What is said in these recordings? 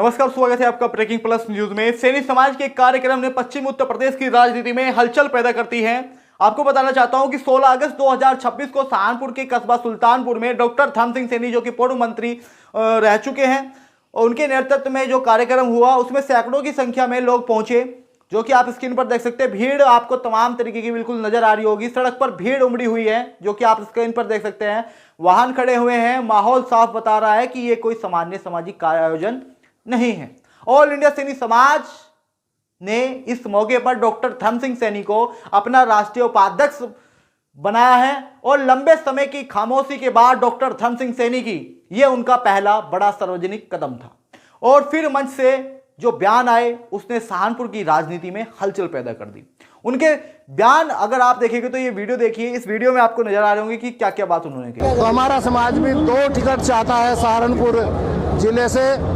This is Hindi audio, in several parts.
नमस्कार, स्वागत है आपका ब्रेकिंग प्लस न्यूज में। सैनी समाज के कार्यक्रम ने पश्चिमी उत्तर प्रदेश की राजनीति में हलचल पैदा करती है। आपको बताना चाहता हूं कि 16 अगस्त 2026 को सहारनपुर के कस्बा सुल्तानपुर में डॉक्टर धर्म सिंह सैनी, जो कि पूर्व मंत्री रह चुके हैं, उनके नेतृत्व में जो कार्यक्रम हुआ उसमें सैकड़ों की संख्या में लोग पहुंचे, जो कि आप स्क्रीन पर देख सकते हैं। भीड़ आपको तमाम तरीके की बिल्कुल नजर आ रही होगी। सड़क पर भीड़ उमड़ी हुई है, जो कि आप स्क्रीन पर देख सकते हैं। वाहन खड़े हुए हैं। माहौल साफ बता रहा है कि ये कोई सामान्य सामाजिक आयोजन नहीं है। ऑल इंडिया सैनी समाज ने इस मौके पर डॉक्टर धर्म सिंह सैनी को अपना राष्ट्रीय उपाध्यक्ष बनाया है और लंबे समय की खामोशी के बाद डॉक्टर धर्म सिंह सैनी की यह उनका पहला बड़ा सार्वजनिक कदम था। और फिर मंच से जो बयान आए उसने सहारनपुर की राजनीति में हलचल पैदा कर दी। उनके बयान अगर आप देखेंगे तो ये वीडियो देखिए, इस वीडियो में आपको नजर आ रहे होंगे कि क्या क्या बात उन्होंने की। तो हमारा समाज भी 2 टिकट चाहता है सहारनपुर जिले से।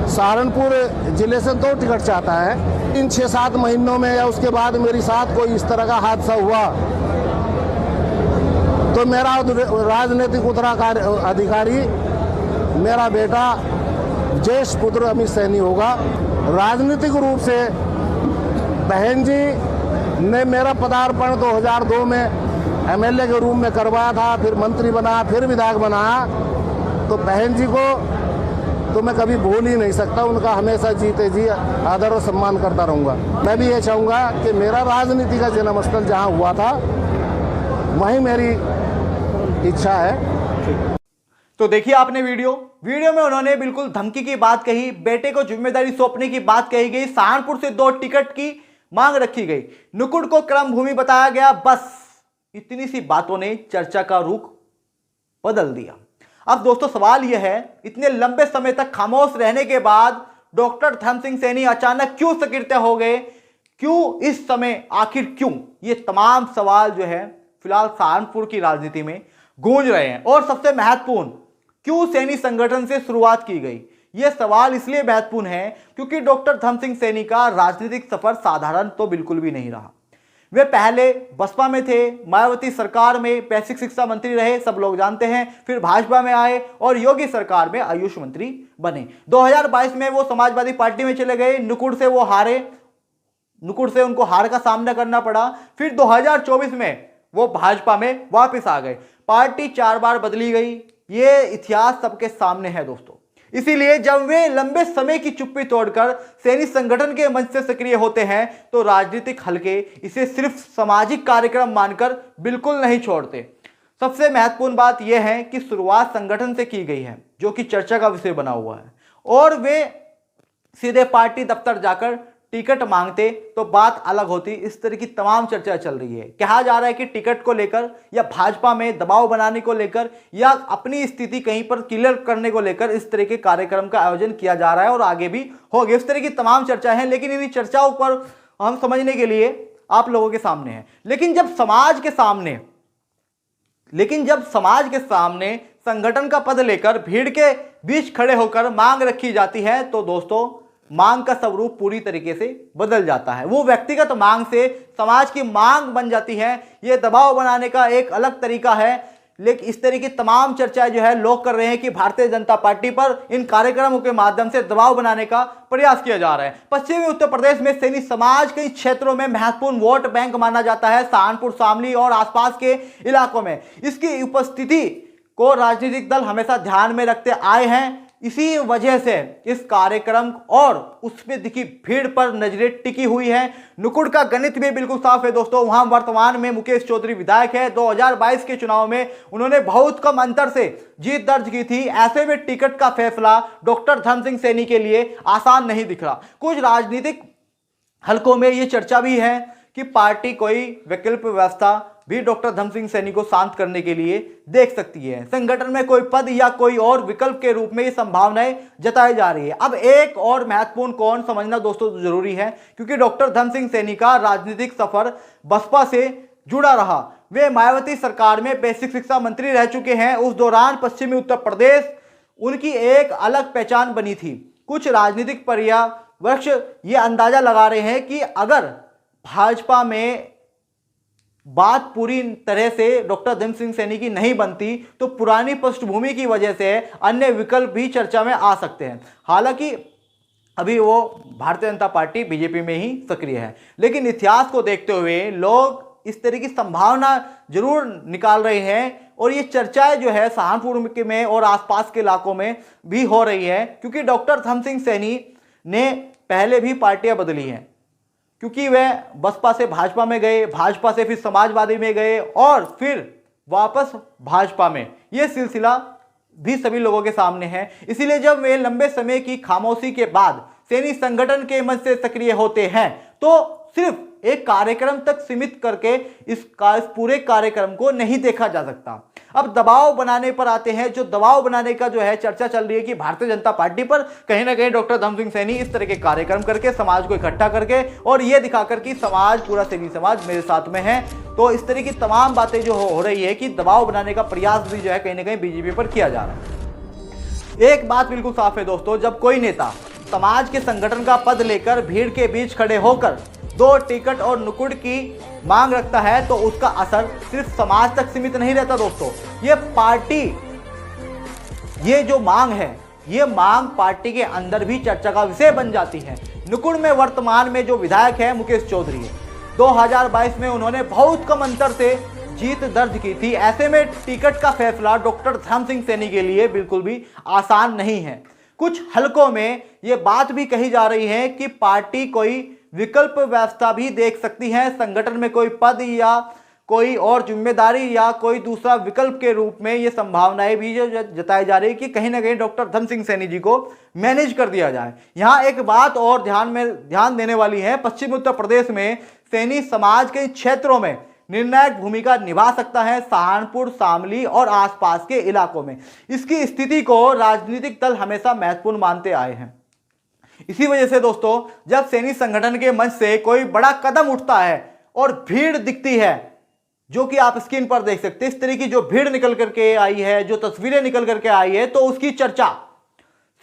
सहारनपुर जिले से 2 टिकट चाहता है। इन 6-7 महीनों में या उसके बाद मेरे साथ कोई इस तरह का हादसा हुआ तो मेरा राजनीतिक उत्तराधिकारी मेरा बेटा ज्येष्ठ पुत्र अमित सैनी होगा। राजनीतिक रूप से बहन जी ने मेरा पदार्पण 2002 में एमएलए के रूप में करवाया था, फिर मंत्री बना, फिर विधायक बनाया। तो बहन जी को तो मैं कभी भूल ही नहीं सकता। उनका हमेशा जीते जी आदर और सम्मान करता रहूँगा। मैं भी ये चाहूँगा कि मेरा राजनीति का जन्मस्थल जहाँ हुआ था वहीं मेरी इच्छा है। तो देखिए आपने वीडियो में उन्होंने बिल्कुल धमकी की बात कही, बेटे को जिम्मेदारी सौंपने की बात कही गई, सहारनपुर से 2 टिकट की मांग रखी गई, नुकुड़ को क्रम भूमि बताया गया। बस इतनी सी बातों ने चर्चा का रुख बदल दिया। अब दोस्तों सवाल यह है, इतने लंबे समय तक खामोश रहने के बाद डॉक्टर धर्म सिंह सैनी अचानक क्यों सक्रिय हो गए? क्यों इस समय, आखिर क्यों? ये तमाम सवाल जो है फिलहाल सहारनपुर की राजनीति में गूंज रहे हैं। और सबसे महत्वपूर्ण, क्यों सैनी संगठन से शुरुआत की गई? यह सवाल इसलिए महत्वपूर्ण है क्योंकि डॉक्टर धर्म सिंह सैनी का राजनीतिक सफर साधारण तो बिल्कुल भी नहीं रहा। वे पहले बसपा में थे, मायावती सरकार में बेसिक शिक्षा मंत्री रहे, सब लोग जानते हैं। फिर भाजपा में आए और योगी सरकार में आयुष मंत्री बने। 2022 में वो समाजवादी पार्टी में चले गए। नुकुड़ से वो हारे, नुकुड़ से उनको हार का सामना करना पड़ा। फिर 2024 में वो भाजपा में वापस आ गए। पार्टी 4 बार बदली गई। ये इतिहास सबके सामने है दोस्तों। इसीलिए जब वे लंबे समय की चुप्पी तोड़कर सैनी संगठन के मंच से सक्रिय होते हैं तो राजनीतिक हलके इसे सिर्फ सामाजिक कार्यक्रम मानकर बिल्कुल नहीं छोड़ते। सबसे महत्वपूर्ण बात यह है कि शुरुआत संगठन से की गई है, जो कि चर्चा का विषय बना हुआ है, और वे सीधे पार्टी दफ्तर जाकर टिकट मांगते तो बात अलग होती। इस तरह की तमाम चर्चा चल रही है। कहा जा रहा है कि टिकट को लेकर या भाजपा में दबाव बनाने को लेकर या अपनी स्थिति कहीं पर क्लियर करने को लेकर इस तरह के कार्यक्रम का आयोजन किया जा रहा है और आगे भी होगा। इस तरह की तमाम चर्चाएं हैं, लेकिन इन चर्चाओं पर हम समझने के लिए आप लोगों के सामने है। लेकिन जब समाज के सामने संगठन का पद लेकर भीड़ के बीच खड़े होकर मांग रखी जाती है तो दोस्तों मांग का स्वरूप पूरी तरीके से बदल जाता है। वो व्यक्तिगत मांग से समाज की मांग बन जाती है। ये दबाव बनाने का एक अलग तरीका है। लेकिन इस तरह की तमाम चर्चाएं जो है लोग कर रहे हैं कि भारतीय जनता पार्टी पर इन कार्यक्रमों के माध्यम से दबाव बनाने का प्रयास किया जा रहा है। पश्चिमी उत्तर प्रदेश में सैनी समाज कई क्षेत्रों में महत्वपूर्ण वोट बैंक माना जाता है। सहारनपुर, शामली और आसपास के इलाकों में इसकी उपस्थिति को राजनीतिक दल हमेशा ध्यान में रखते आए हैं। इसी वजह से इस कार्यक्रम और उसमें दिखी भीड़ पर नजरें टिकी हुई है। नुकुड़ का गणित भी बिल्कुल साफ है दोस्तों। वहां वर्तमान में मुकेश चौधरी विधायक है। 2022 के चुनाव में उन्होंने बहुत कम अंतर से जीत दर्ज की थी। ऐसे में टिकट का फैसला डॉक्टर धर्म सिंह सैनी के लिए आसान नहीं दिख रहा। कुछ राजनीतिक हलकों में यह चर्चा भी है कि पार्टी कोई वैकल्पिक व्यवस्था भी डॉक्टर धर्म सिंह सैनी को शांत करने के लिए देख सकती है। संगठन में कोई पद या कोई और विकल्प के रूप में ये संभावनाएं जताई जा रही है। अब एक और महत्वपूर्ण कौन समझना दोस्तों जरूरी है, क्योंकि डॉक्टर धर्म सिंह सैनी का राजनीतिक सफर बसपा से जुड़ा रहा। वे मायावती सरकार में बेसिक शिक्षा मंत्री रह चुके हैं। उस दौरान पश्चिमी उत्तर प्रदेश उनकी एक अलग पहचान बनी थी। कुछ राजनीतिक पर्यवेक्षक ये अंदाजा लगा रहे हैं कि अगर भाजपा में बात पूरी तरह से डॉक्टर धर्म सिंह सैनी की नहीं बनती तो पुरानी पृष्ठभूमि की वजह से अन्य विकल्प भी चर्चा में आ सकते हैं। हालांकि अभी वो भारतीय जनता पार्टी बीजेपी में ही सक्रिय है, लेकिन इतिहास को देखते हुए लोग इस तरह की संभावना जरूर निकाल रहे हैं और ये चर्चाएं जो है सहारनपुर में और आसपास के इलाकों में भी हो रही है, क्योंकि डॉक्टर धर्म सिंह सैनी ने पहले भी पार्टियां बदली हैं, क्योंकि वह बसपा से भाजपा में गए, भाजपा से फिर समाजवादी में गए और फिर वापस भाजपा में। यह सिलसिला भी सभी लोगों के सामने है। इसीलिए जब वे लंबे समय की खामोशी के बाद सैनी संगठन के मंच से सक्रिय होते हैं तो सिर्फ एक कार्यक्रम तक सीमित करके इस पूरे कार्यक्रम को नहीं देखा जा सकता। अब दबाव बनाने पर आते हैं। जो दबाव बनाने का जो है चर्चा चल रही है कि भारतीय जनता पार्टी पर कहीं ना कहीं डॉक्टर धर्म सिंह सैनी इस तरह के कार्यक्रम करके समाज को इकट्ठा करके और ये दिखाकर कि समाज, पूरा सैनी समाज मेरे साथ में है, तो इस तरह की तमाम बातें जो हो रही है कि दबाव बनाने का प्रयास भी जो है कहीं ना कहीं बीजेपी पर किया जा रहा है। एक बात बिल्कुल साफ है दोस्तों, जब कोई नेता समाज के संगठन का पद लेकर भीड़ के बीच खड़े होकर 2 टिकट और नुकुड़ की मांग रखता है तो उसका असर सिर्फ समाज तक सीमित नहीं रहता दोस्तों। ये पार्टी, ये जो मांग है, ये मांग पार्टी के अंदर भी चर्चा का विषय बन जाती है। नुकुड़ में वर्तमान में जो विधायक है मुकेश चौधरी है, 2022 में उन्होंने बहुत कम अंतर से जीत दर्ज की थी। ऐसे में टिकट का फैसला डॉक्टर धर्म सिंह सैनी के लिए बिल्कुल भी आसान नहीं है। कुछ हलकों में ये बात भी कही जा रही है कि पार्टी कोई विकल्प व्यवस्था भी देख सकती है, संगठन में कोई पद या कोई और जिम्मेदारी या कोई दूसरा विकल्प के रूप में ये संभावनाएं भी जो जताई जा रही है कि कहीं ना कहीं डॉक्टर धर्म सिंह सैनी जी को मैनेज कर दिया जाए। यहाँ एक बात और ध्यान देने वाली है, पश्चिम उत्तर प्रदेश में सैनी समाज के क्षेत्रों में निर्णायक भूमिका निभा सकता है, सहारनपुर, शामली और आसपास के इलाकों में। इसकी स्थिति को राजनीतिक दल हमेशा महत्वपूर्ण मानते आए हैं। इसी वजह से दोस्तों जब सैनी संगठन के मंच से कोई बड़ा कदम उठता है और भीड़ दिखती है, जो कि आप स्क्रीन पर देख सकते हैं, इस तरह की जो भीड़ निकल करके आई है, जो तस्वीरें निकल करके आई है, तो उसकी चर्चा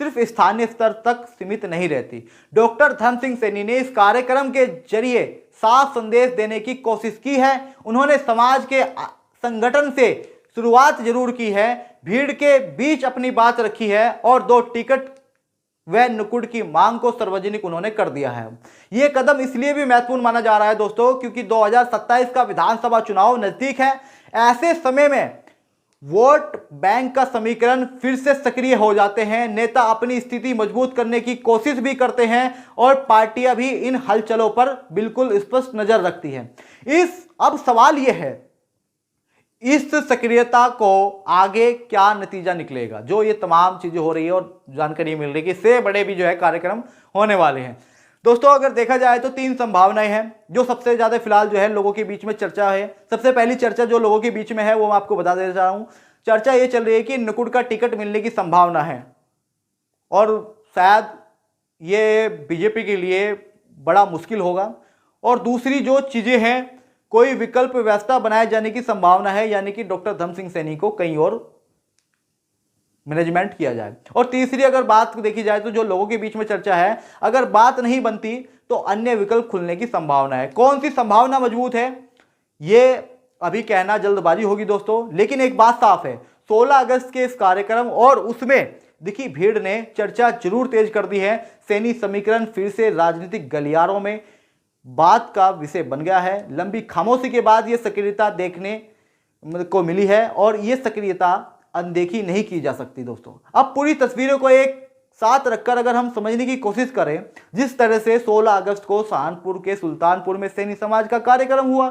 सिर्फ स्थानीय स्तर तक सीमित नहीं रहती। डॉक्टर धर्म सिंह सैनी ने इस कार्यक्रम के जरिए साफ संदेश देने की कोशिश की है। उन्होंने समाज के संगठन से शुरुआत जरूर की है, भीड़ के बीच अपनी बात रखी है और 2 टिकट व नुकुड़ की मांग को सार्वजनिक उन्होंने कर दिया है। यह कदम इसलिए भी महत्वपूर्ण माना जा रहा है दोस्तों क्योंकि 2027 का विधानसभा चुनाव नजदीक है। ऐसे समय में वोट बैंक का समीकरण फिर से सक्रिय हो जाते हैं, नेता अपनी स्थिति मजबूत करने की कोशिश भी करते हैं और पार्टियां भी इन हलचलों पर बिल्कुल स्पष्ट नजर रखती है। अब सवाल यह है, इस सक्रियता को आगे क्या नतीजा निकलेगा। जो ये तमाम चीजें हो रही है और जानकारी मिल रही है कि इससे बड़े भी जो है कार्यक्रम होने वाले हैं। दोस्तों अगर देखा जाए तो 3 संभावनाएं हैं जो सबसे ज्यादा फिलहाल जो है लोगों के बीच में चर्चा है। सबसे पहली चर्चा जो लोगों के बीच में है वो मैं आपको बता देना चाह रहा हूं। चर्चा ये चल रही है कि नुकुड़ का टिकट मिलने की संभावना है और शायद ये बीजेपी के लिए बड़ा मुश्किल होगा। और दूसरी जो चीजें हैं, कोई विकल्प व्यवस्था बनाए जाने की संभावना है, यानी कि डॉक्टर धर्म सिंह सैनी को कहीं और मैनेजमेंट किया जाए। और तीसरी अगर बात देखी जाए तो जो लोगों के बीच में चर्चा है, अगर बात नहीं बनती तो अन्य विकल्प खुलने की संभावना है। कौन सी संभावना मजबूत है ये अभी कहना जल्दबाजी होगी दोस्तों, लेकिन एक बात साफ है, 16 अगस्त के इस कार्यक्रम और उसमें दिखी भीड़ ने चर्चा जरूर तेज कर दी है। सैनी समीकरण फिर से राजनीतिक गलियारों में बात का विषय बन गया है। लंबी खामोशी के बाद यह सक्रियता देखने को मिली है और यह सक्रियता अनदेखी नहीं की जा सकती दोस्तों। अब पूरी तस्वीरों को एक साथ रखकर अगर हम समझने की कोशिश करें, जिस तरह से 16 अगस्त को सहारनपुर के सुल्तानपुर में सैनी समाज का कार्यक्रम हुआ,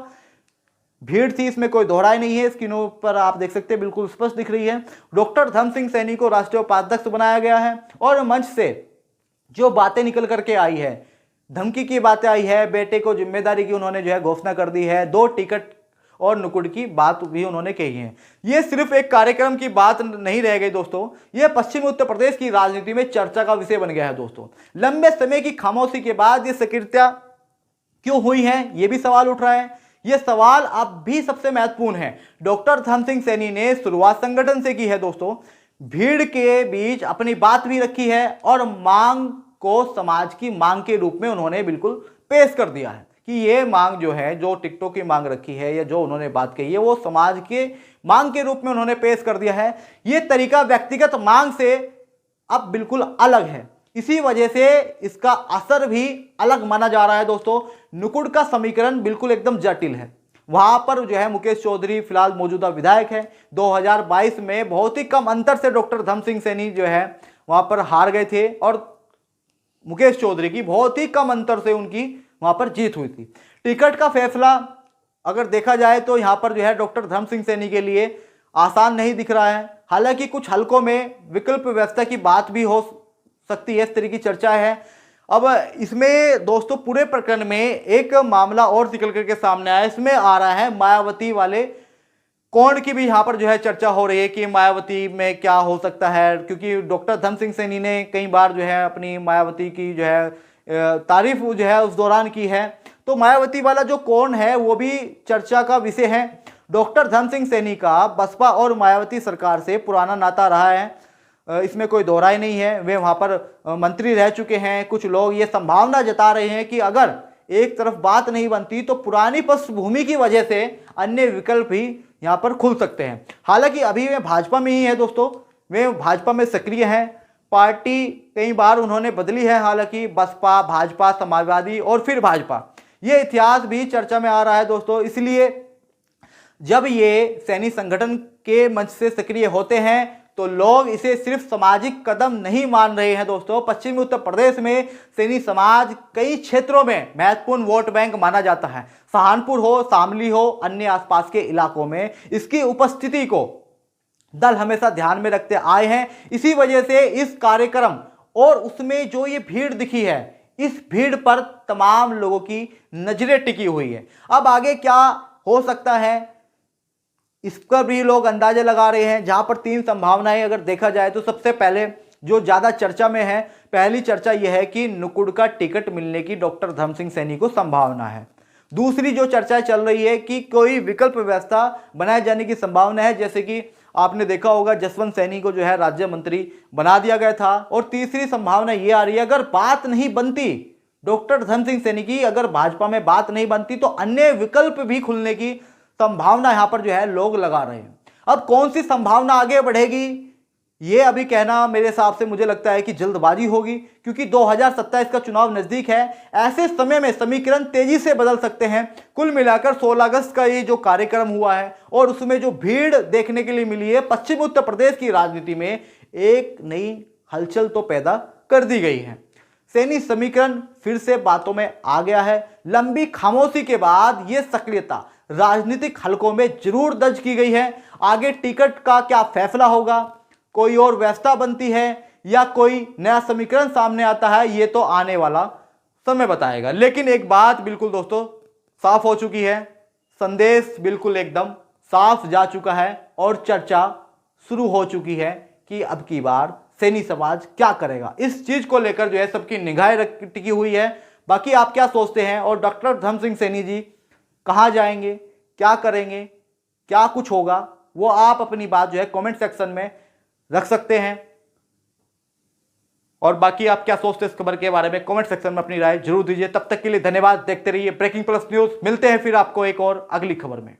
भीड़ थी, इसमें कोई दोहराई नहीं है। स्क्रीनों पर आप देख सकते हैं, बिल्कुल स्पष्ट दिख रही है। डॉक्टर धर्म सिंह सैनी को राष्ट्रीय उपाध्यक्ष बनाया गया है और मंच से जो बातें निकल करके आई है, धमकी की बातें आई है, बेटे को जिम्मेदारी की उन्होंने जो है घोषणा कर दी है, 2 टिकट और नुकुड़ की बात भी उन्होंने कही है। यह सिर्फ एक कार्यक्रम की बात नहीं रह गई दोस्तों, यह पश्चिमी उत्तर प्रदेश की राजनीति में चर्चा का विषय बन गया है दोस्तों। लंबे समय की खामोशी के बाद यह सक्रियता क्यों हुई है, यह भी सवाल उठ रहा है। यह सवाल अब भी सबसे महत्वपूर्ण है। डॉक्टर धर्म सिंह सैनी ने शुरुआत संगठन से की है दोस्तों, भीड़ के बीच अपनी बात भी रखी है और मांग को समाज की मांग के रूप में उन्होंने बिल्कुल पेश कर दिया है कि ये मांग जो है, जो टिकटों की मांग रखी है या जो उन्होंने बात कही है, वो समाज के मांग के रूप में उन्होंने पेश कर दिया है। ये तरीका व्यक्तिगत मांग से अब बिल्कुल अलग है, इसी वजह से इसका असर भी अलग माना जा रहा है। दोस्तों, नुकुड़ का समीकरण बिल्कुल एकदम जटिल है। वहां पर जो है मुकेश चौधरी फिलहाल मौजूदा विधायक है। 2022 में बहुत ही कम अंतर से डॉक्टर धर्म सिंह सैनी जो है वहां पर हार गए थे और मुकेश चौधरी की बहुत ही कम अंतर से उनकी वहां पर जीत हुई थी। टिकट का फैसला अगर देखा जाए तो यहां पर जो है डॉक्टर धर्म सिंह सैनी के लिए आसान नहीं दिख रहा है। हालांकि कुछ हलकों में विकल्प व्यवस्था की बात भी हो सकती है, इस तरह की चर्चा है। अब इसमें दोस्तों पूरे प्रकरण में एक मामला और निकल करके सामने आया, इसमें आ रहा है मायावती वाले कोण की भी यहाँ पर जो है चर्चा हो रही है कि मायावती में क्या हो सकता है, क्योंकि डॉक्टर धर्म सिंह सैनी ने कई बार जो है अपनी मायावती की जो है तारीफ जो है उस दौरान की है। तो मायावती वाला जो कोण है वो भी चर्चा का विषय है। डॉक्टर धर्म सिंह सैनी का बसपा और मायावती सरकार से पुराना नाता रहा है, इसमें कोई दोहराई नहीं है। वे वहाँ पर मंत्री रह चुके हैं। कुछ लोग ये संभावना जता रहे हैं कि अगर एक तरफ बात नहीं बनती तो पुरानी पृष्ठभूमि की वजह से अन्य विकल्प भी यहाँ पर खुल सकते हैं। हालांकि अभी वे भाजपा में ही है दोस्तों, वे भाजपा में सक्रिय हैं। पार्टी कई बार उन्होंने बदली है, हालांकि बसपा, भाजपा, समाजवादी और फिर भाजपा, ये इतिहास भी चर्चा में आ रहा है दोस्तों। इसलिए जब ये सैनी संगठन के मंच से सक्रिय होते हैं तो लोग इसे सिर्फ सामाजिक कदम नहीं मान रहे हैं दोस्तों। पश्चिमी उत्तर प्रदेश में सैनी समाज कई क्षेत्रों में महत्वपूर्ण वोट बैंक माना जाता है। सहारनपुर हो, शामली हो, अन्य आसपास के इलाकों में इसकी उपस्थिति को दल हमेशा ध्यान में रखते आए हैं। इसी वजह से इस कार्यक्रम और उसमें जो ये भीड़ दिखी है, इस भीड़ पर तमाम लोगों की नजरें टिकी हुई है। अब आगे क्या हो सकता है इसका भी लोग अंदाजा लगा रहे हैं, जहां पर 3 संभावनाएं अगर देखा जाए तो सबसे पहले जो ज्यादा चर्चा में है, पहली चर्चा यह है कि नुकुड़ का टिकट मिलने की डॉक्टर धर्म सिंह सैनी को संभावना है। दूसरी जो चर्चा चल रही है कि कोई विकल्प व्यवस्था बनाए जाने की संभावना है, जैसे कि आपने देखा होगा जसवंत सैनी को जो है राज्य मंत्री बना दिया गया था। और तीसरी संभावना यह आ रही है, अगर बात नहीं बनती डॉक्टर धर्म सिंह सैनी की, अगर भाजपा में बात नहीं बनती तो अन्य विकल्प भी खुलने की संभावना यहां पर जो है लोग लगा रहे हैं। अब कौन सी संभावना आगे बढ़ेगी ये अभी कहना मेरे हिसाब से मुझे लगता है कि जल्दबाजी होगी, क्योंकि 2027 का चुनाव नजदीक है। ऐसे समय में समीकरण तेजी से बदल सकते हैं। कुल मिलाकर 16 अगस्त का ये जो कार्यक्रम हुआ है और उसमें जो भीड़ देखने के लिए मिली है, पश्चिम उत्तर प्रदेश की राजनीति में एक नई हलचल तो पैदा कर दी गई है। सैनी समीकरण फिर से बातों में आ गया है। लंबी खामोशी के बाद यह सक्रियता राजनीतिक हलकों में जरूर दर्ज की गई है। आगे टिकट का क्या फैसला होगा, कोई और व्यवस्था बनती है या कोई नया समीकरण सामने आता है, ये तो आने वाला समय बताएगा। लेकिन एक बात बिल्कुल दोस्तों साफ हो चुकी है, संदेश बिल्कुल एकदम साफ जा चुका है और चर्चा शुरू हो चुकी है कि अब की बार सैनी समाज क्या करेगा। इस चीज को लेकर जो है सबकी निगाहें टिकी हुई है। बाकी आप क्या सोचते हैं और डॉक्टर धर्म सिंह सैनी जी कहाँ जाएंगे, क्या करेंगे, क्या कुछ होगा, वो आप अपनी बात जो है कमेंट सेक्शन में रख सकते हैं। और बाकी आप क्या सोचते हैं इस खबर के बारे में कमेंट सेक्शन में अपनी राय जरूर दीजिए। तब तक के लिए धन्यवाद। देखते रहिए ब्रेकिंग प्लस न्यूज। मिलते हैं फिर आपको एक और अगली खबर में।